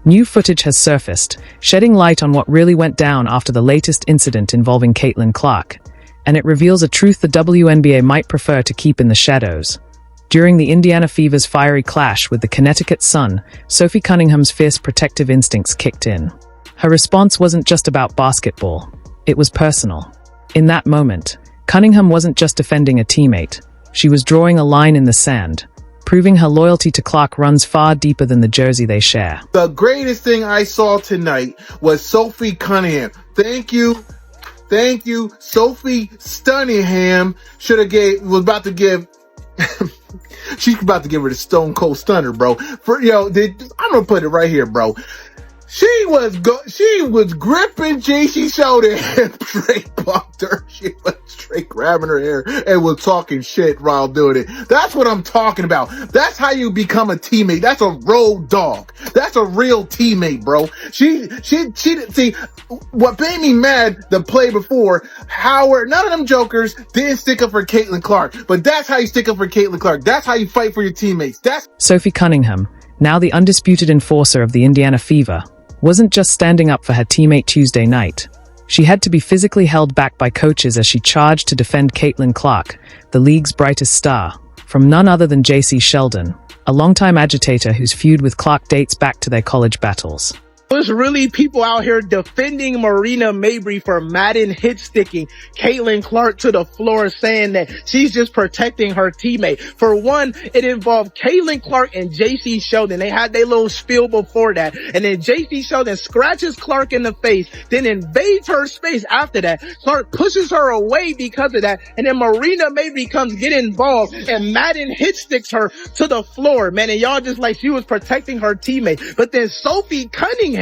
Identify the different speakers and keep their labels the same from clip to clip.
Speaker 1: New footage has surfaced, shedding light on what really went down after the latest incident involving Caitlin Clark, and it reveals a truth the WNBA might prefer to keep in the shadows. During the Indiana Fever's fiery clash with the Connecticut Sun, Sophie Cunningham's fierce protective instincts kicked in. Her response wasn't just about basketball, it was personal. In that moment, Cunningham wasn't just defending a teammate, she was drawing a line in the sand, proving her loyalty to Clark runs far deeper than the jersey they share.
Speaker 2: The greatest thing I saw tonight was Sophie Cunningham. Thank you. Sophie Cunningham was about to give she's about to give her the Stone Cold Stunner, bro. I'm gonna put it right here, bro. She was gripping JC Sheldon and straight bumped her. She was straight grabbing her hair and was talking shit while doing it. That's what I'm talking about. That's how you become a teammate. That's a road dog. That's a real teammate, bro. She see what made me mad the play before. Howard, none of them jokers didn't stick up for Caitlin Clark, but that's how you stick up for Caitlin Clark. That's how you fight for your teammates. That's
Speaker 1: Sophie Cunningham, now the undisputed enforcer of the Indiana Fever, wasn't just standing up for her teammate Tuesday night. She had to be physically held back by coaches as she charged to defend Caitlin Clark, the league's brightest star, from none other than JC Sheldon, a longtime agitator whose feud with Clark dates back to their college battles.
Speaker 3: There's really people out here defending Marina Mabrey for Madden hit sticking Caitlin Clark to the floor, saying that she's just protecting her teammate. For one, it involved Caitlin Clark and JC Sheldon. They had their little spiel before that. And then JC Sheldon scratches Clark in the face, then invades her space after that. Clark pushes her away because of that. And then Marina Mabrey comes get involved and Madden hit sticks her to the floor, man. And y'all just like she was protecting her teammate. But then Sophie Cunningham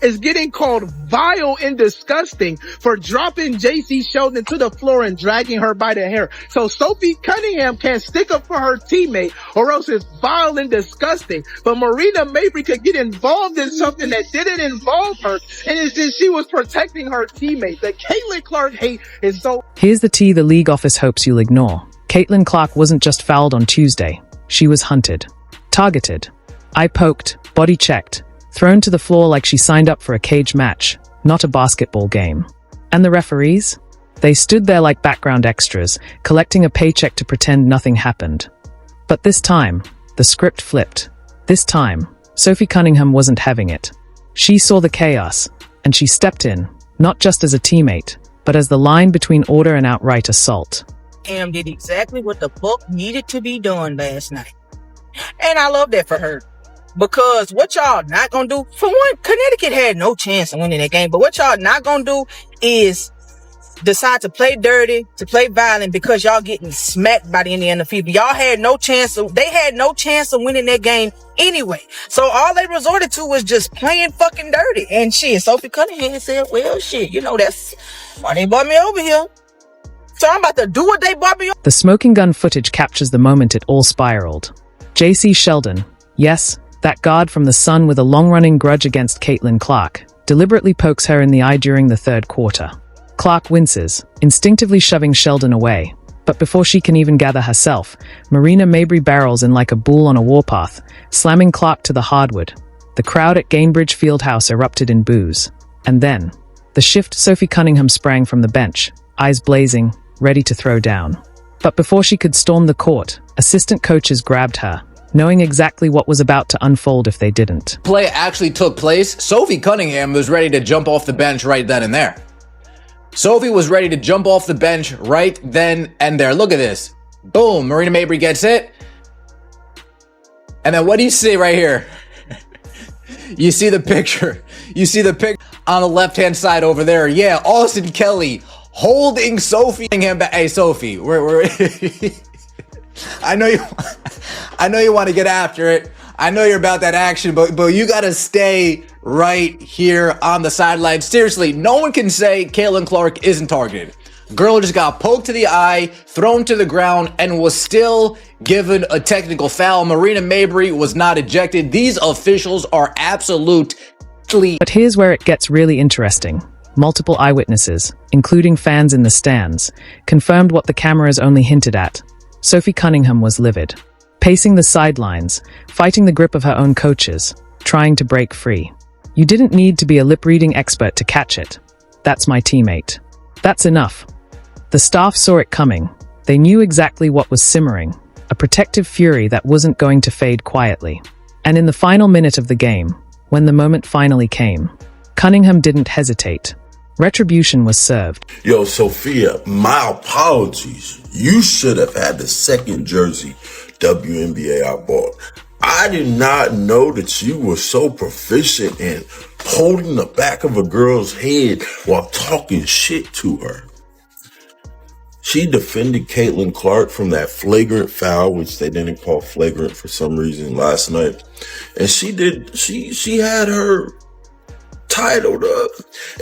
Speaker 3: is getting called vile and disgusting for dropping JC Sheldon to the floor and dragging her by the hair. So Sophie Cunningham can't stick up for her teammate or else it's vile and disgusting. But Marina Mabrey could get involved in something that didn't involve her, and it's just she was protecting her teammate. The Caitlin Clark hate is so...
Speaker 1: Here's the tea the league office hopes you'll ignore. Caitlin Clark wasn't just fouled on Tuesday. She was hunted, targeted, eye-poked, body-checked, thrown to the floor like she signed up for a cage match, not a basketball game. And the referees? They stood there like background extras, collecting a paycheck to pretend nothing happened. But this time, the script flipped. This time, Sophie Cunningham wasn't having it. She saw the chaos, and she stepped in, not just as a teammate, but as the line between order and outright assault.
Speaker 4: Cam did exactly what the fuck needed to be done last night. And I love that for her. Because what y'all not gonna do, for one, Connecticut had no chance of winning that game, but what y'all not gonna do is decide to play dirty, to play violent because y'all getting smacked by the Indiana Fever. Y'all had no chance they had no chance of winning that game anyway. So all they resorted to was just playing fucking dirty. And shit, Sophie Cunningham said, well, shit, that's why they brought me over here. So I'm about to do what they brought me over.
Speaker 1: The smoking gun footage captures the moment it all spiraled. JC Sheldon, yes, that guard from the Sun with a long-running grudge against Caitlin Clark, deliberately pokes her in the eye during the third quarter. Clark winces, instinctively shoving Sheldon away. But before she can even gather herself, Marina Mabrey barrels in like a bull on a warpath, slamming Clark to the hardwood. The crowd at Gainbridge Fieldhouse erupted in boos. And then, the shift Sophie Cunningham sprang from the bench, eyes blazing, ready to throw down. But before she could storm the court, assistant coaches grabbed her, knowing exactly what was about to unfold if they didn't.
Speaker 5: Play actually took place. Sophie Cunningham was ready to jump off the bench right then and there. Sophie was ready to jump off the bench right then and there. Look at this. Boom, Marina Mabrey gets it. And then what do you see right here? You see the picture. You see the picture on the left-hand side over there. Yeah, Austin Kelly holding Sophie Cunningham back. Hey, Sophie, we're I know you want to get after it. I know you're about that action, but you got to stay right here on the sideline. Seriously, no one can say Caitlin Clark isn't targeted. Girl just got poked to the eye, thrown to the ground, and was still given a technical foul. Marina Mabrey was not ejected. These officials are absolutely...
Speaker 1: But here's where it gets really interesting. Multiple eyewitnesses, including fans in the stands, confirmed what the cameras only hinted at. Sophie Cunningham was livid, pacing the sidelines, fighting the grip of her own coaches, trying to break free. You didn't need to be a lip-reading expert to catch it. That's my teammate. That's enough. The staff saw it coming. They knew exactly what was simmering, a protective fury that wasn't going to fade quietly. And in the final minute of the game, when the moment finally came, Cunningham didn't hesitate. Retribution was served.
Speaker 6: Yo, Sophia, my apologies. You should have had the second jersey WNBA I bought. I did not know that you were so proficient in holding the back of a girl's head while talking shit to her. She defended Caitlin Clark from that flagrant foul, which they didn't call flagrant for some reason last night. And she had her titled up.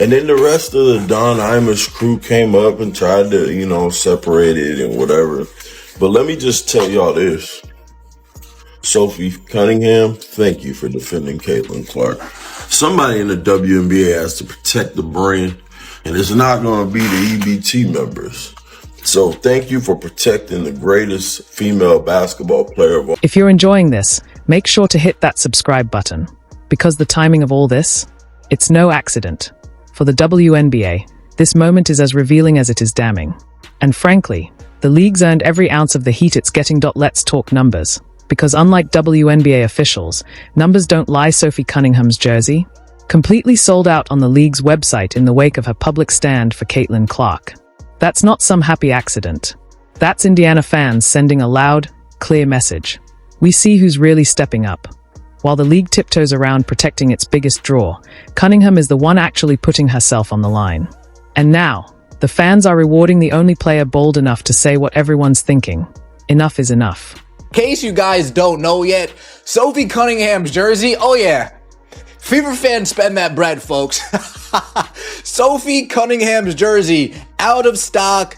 Speaker 6: And then the rest of the Don Imus crew came up and tried to, separate it and whatever. But let me just tell y'all this. Sophie Cunningham, thank you for defending Caitlin Clark. Somebody in the WNBA has to protect the brand, and it's not going to be the EBT members. So thank you for protecting the greatest female basketball player of all.
Speaker 1: If you're enjoying this, make sure to hit that subscribe button. Because the timing of all this, it's no accident. For the WNBA, this moment is as revealing as it is damning. And frankly, the league's earned every ounce of the heat it's getting. Let's talk numbers. Because unlike WNBA officials, numbers don't lie. Sophie Cunningham's jersey completely sold out on the league's website in the wake of her public stand for Caitlin Clark. That's not some happy accident. That's Indiana fans sending a loud, clear message. We see who's really stepping up. While the league tiptoes around protecting its biggest draw, Cunningham is the one actually putting herself on the line. And now, the fans are rewarding the only player bold enough to say what everyone's thinking. Enough is enough.
Speaker 5: In case you guys don't know yet, Sophie Cunningham's jersey, oh yeah, Fever fans spend that bread, folks. Sophie Cunningham's jersey, out of stock.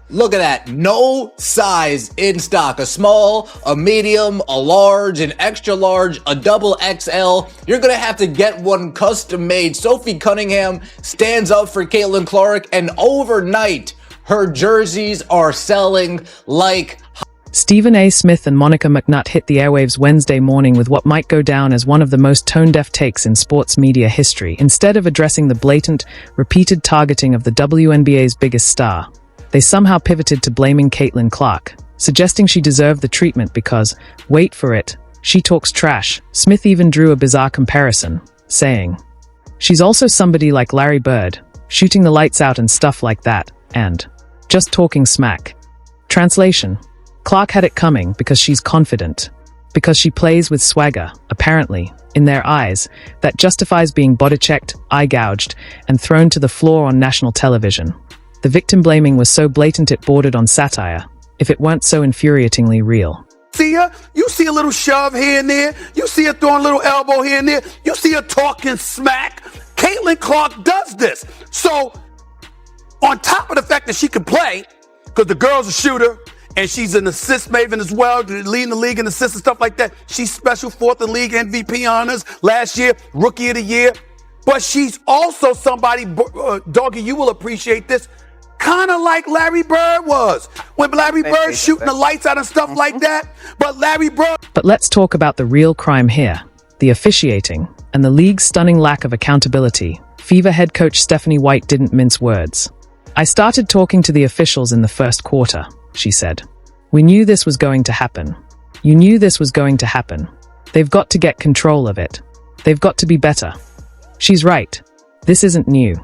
Speaker 5: Look at that, no size in stock. A small, a medium, a large, an extra large, a double XL. You're gonna have to get one custom made. Sophie Cunningham stands up for Caitlin Clark, and overnight, her jerseys are selling like...
Speaker 1: Stephen A. Smith and Monica McNutt hit the airwaves Wednesday morning with what might go down as one of the most tone-deaf takes in sports media history. Instead of addressing the blatant, repeated targeting of the WNBA's biggest star, they somehow pivoted to blaming Caitlin Clark, suggesting she deserved the treatment because, wait for it, she talks trash. Smith even drew a bizarre comparison, saying, "She's also somebody like Larry Bird, shooting the lights out and stuff like that, and just talking smack." Translation: Clark had it coming because she's confident, because she plays with swagger, apparently, in their eyes, that justifies being body-checked, eye-gouged, and thrown to the floor on national television. The victim blaming was so blatant it bordered on satire, if it weren't so infuriatingly real.
Speaker 7: See her, you see a little shove here and there, you see her throwing a little elbow here and there, you see her talking smack. Caitlin Clark does this. So, on top of the fact that she can play, because the girl's a shooter, and she's an assist maven as well, leading the league in assists and stuff like that. She's special, 4th in league MVP honors last year, rookie of the year. But she's also somebody, Doggy, you will appreciate this, kind of like Larry Bird was. When Larry Bird shooting the lights out and stuff like that. But Larry Bird...
Speaker 1: But let's talk about the real crime here, the officiating, and the league's stunning lack of accountability. Fever head coach Stephanie White didn't mince words. "I started talking to the officials in the first quarter," she said. "We knew this was going to happen. You knew this was going to happen. They've got to get control of it. They've got to be better." She's right. This isn't new.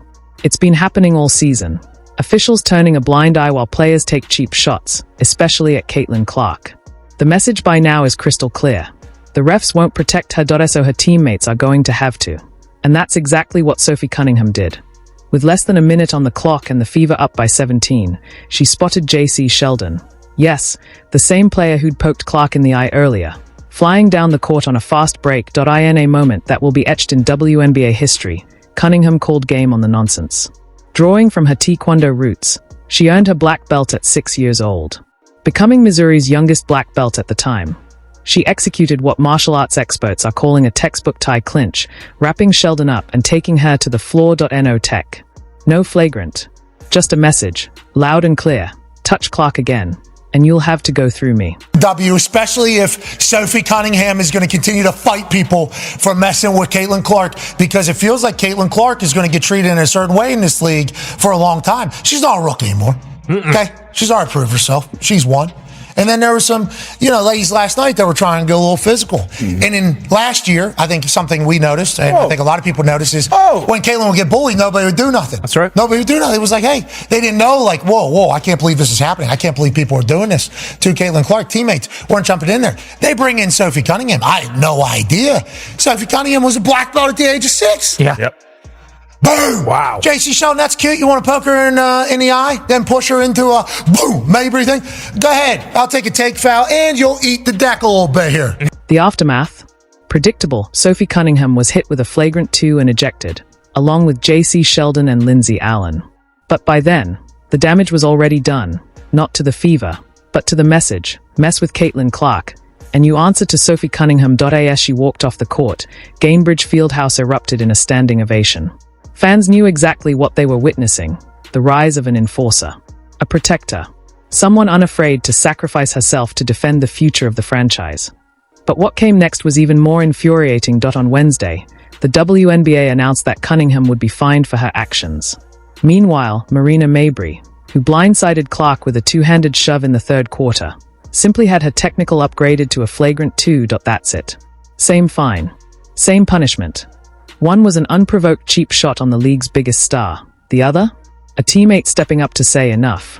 Speaker 1: It's been happening all season. Officials turning a blind eye while players take cheap shots, especially at Caitlin Clark. The message by now is crystal clear. The refs won't protect her, so her teammates are going to have to. And that's exactly what Sophie Cunningham did. With less than a minute on the clock and the Fever up by 17, she spotted JC Sheldon. Yes, the same player who'd poked Clark in the eye earlier, flying down the court on a fast break. In a moment that will be etched in WNBA history, Cunningham called game on the nonsense. Drawing from her Taekwondo roots, She earned her black belt at 6 years old, becoming Missouri's youngest black belt at the time. She executed what martial arts experts are calling a textbook Thai clinch, wrapping Sheldon up and taking her to the floor. No tech. No flagrant. Just a message, loud and clear. Touch Clark again, and you'll have to go through me.
Speaker 8: W, especially if Sophie Cunningham is going to continue to fight people for messing with Caitlin Clark, because it feels like Caitlin Clark is going to get treated in a certain way in this league for a long time. She's not a rookie anymore. Okay? She's already proved herself. She's won. And then there were some, ladies last night that were trying to go a little physical. And in last year, I think something we noticed, and I think a lot of people noticed, is when Caitlin would get bullied, nobody would do nothing.
Speaker 9: That's right.
Speaker 8: Nobody would do nothing. It was like, hey, they didn't know, like, whoa, I can't believe this is happening. I can't believe people are doing this to Caitlin Clark. Teammates weren't jumping in there. They bring in Sophie Cunningham. I had no idea. Sophie Cunningham was a black belt at the age of 6.
Speaker 9: Yeah. Yep.
Speaker 8: Boom!
Speaker 9: Wow.
Speaker 8: JC Sheldon, that's cute. You want to poke her in the eye, then push her into a boom Mabry thing? Go ahead. I'll take a take foul, and you'll eat the deck a little bit here.
Speaker 1: The aftermath? Predictable. Sophie Cunningham was hit with a flagrant 2 and ejected, along with JC Sheldon and Lindsay Allen. But by then, the damage was already done, not to the fever, but to the message, mess with Caitlin Clark, and you answer to Sophie Cunningham. As she walked off the court, Gainbridge Fieldhouse erupted in a standing ovation. Fans knew exactly what they were witnessing, the rise of an enforcer, a protector, someone unafraid to sacrifice herself to defend the future of the franchise. But what came next was even more infuriating. On Wednesday, the WNBA announced that Cunningham would be fined for her actions. Meanwhile, Marina Mabry, who blindsided Clark with a two-handed shove in the third quarter, simply had her technical upgraded to a flagrant 2. That's it. Same fine. Same punishment. One was an unprovoked cheap shot on the league's biggest star. The other? A teammate stepping up to say enough.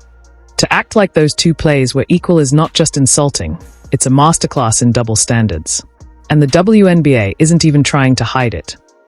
Speaker 1: To act like those two plays were equal is not just insulting, it's a masterclass in double standards. And the WNBA isn't even trying to hide it.